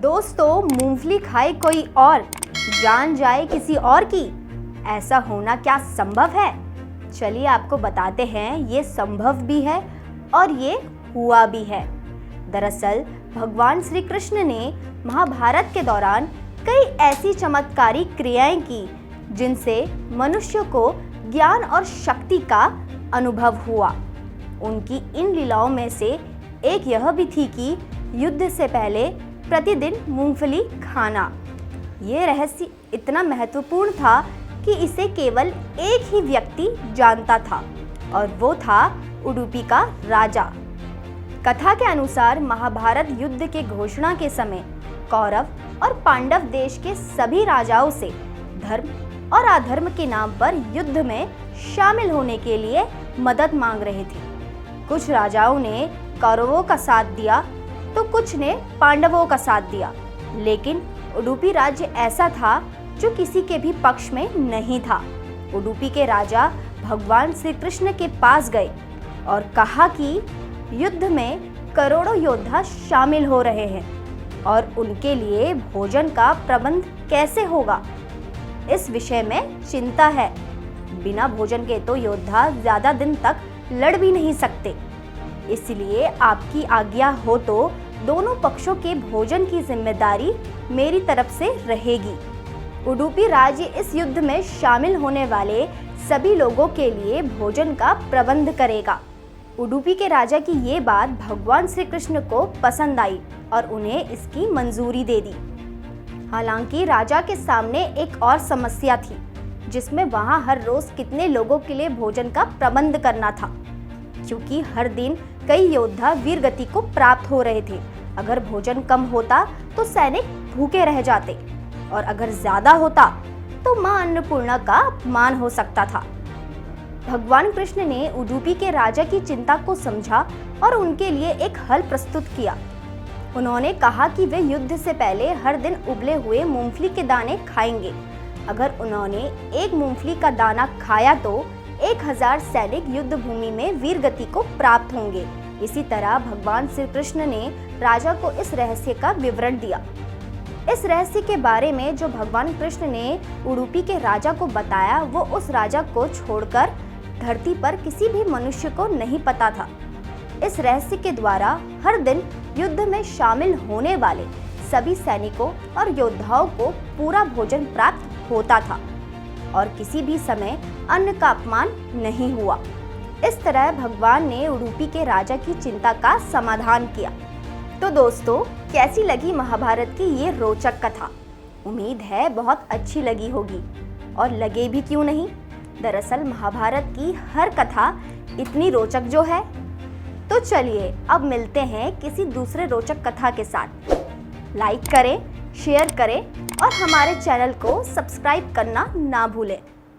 दोस्तों, मूंगफली खाए कोई और जान जाए किसी और की, ऐसा होना क्या संभव है? चलिए आपको बताते हैं, ये संभव भी है और ये हुआ भी है। दरअसल भगवान श्री कृष्ण ने महाभारत के दौरान कई ऐसी चमत्कारी क्रियाएं की जिनसे मनुष्य को ज्ञान और शक्ति का अनुभव हुआ। उनकी इन लीलाओं में से एक यह भी थी कि युद्ध से पहले प्रतिदिन मूंगफली खाना। ये रहस्य इतना महत्वपूर्ण था कि इसे केवल एक ही व्यक्ति जानता था और वो था उडुपी का राजा। कथा के अनुसार महाभारत युद्ध के घोषणा के समय कौरव और पांडव देश के सभी राजाओं से धर्म और अधर्म के नाम पर युद्ध में शामिल होने के लिए मदद मांग रहे थे। कुछ राजाओं ने कौरवों का साथ दिया तो कुछ ने पांडवों का साथ दिया, लेकिन उडुपी राज्य ऐसा था जो किसी के भी पक्ष में नहीं था। उडुपी के राजा भगवान श्री कृष्ण के पास गए और कहा कि युद्ध में करोड़ों योद्धा शामिल हो रहे हैं और उनके लिए भोजन का प्रबंध कैसे होगा, इस विषय में चिंता है। बिना भोजन के तो योद्धा ज्यादा दिन तक लड़ भी नहीं सकते, इसलिए आपकी आज्ञा हो तो दोनों पक्षों के भोजन की जिम्मेदारी मेरी तरफ से रहेगी। उडुपी राज्य इस युद्ध में शामिल होने वाले सभी लोगों के लिए भोजन का प्रबंध करेगा। उडुपी के राजा की ये बात भगवान श्री कृष्ण को पसंद आई और उन्हें इसकी मंजूरी दे दी। हालांकि राजा के सामने एक और समस्या थी, जिसमें वहां हर रोज कितने लोगों के लिए भोजन का प्रबंध करना था, क्योंकि हर दिन कई योद्धा वीर गति को प्राप्त हो रहे थे। अगर भोजन कम होता तो सैनिक भूखे रह जाते और अगर ज्यादा होता तो मां अन्नपूर्णा का अपमान हो सकता था। भगवान कृष्ण ने उडुपी के राजा की चिंता को समझा और उनके लिए एक हल प्रस्तुत किया। उन्होंने कहा कि वे युद्ध से पहले हर दिन उबले हुए मूंगफली के दाने खाएंगे। अगर उन्होंने एक मूंगफली का दाना खाया तो 1000 सैनिक युद्ध भूमि में वीर गति को प्राप्त होंगे। इसी तरह भगवान श्री कृष्ण ने राजा को इस रहस्य का विवरण दिया। इस रहस्य के बारे में जो भगवान कृष्ण ने उडुपी के राजा को बताया, वो उस राजा को छोड़कर धरती पर किसी भी मनुष्य को नहीं पता था। इस रहस्य के द्वारा हर दिन युद्ध में शामिल होने वाले सभी सैनिकों और योद्धाओं को पूरा भोजन प्राप्त होता था और किसी भी समय अन्न का अपमान नहीं हुआ। इस तरह भगवान ने उडुपी के राजा की चिंता का समाधान किया। तो दोस्तों, कैसी लगी महाभारत की ये रोचक कथा? उम्मीद है बहुत अच्छी लगी होगी, और लगे भी क्यों नहीं। दरअसल महाभारत की हर कथा इतनी रोचक जो है। तो चलिए अब मिलते हैं किसी दूसरे रोचक कथा के साथ। लाइक करें, शेयर करें और हमारे चैनल को सब्सक्राइब करना ना भूलें।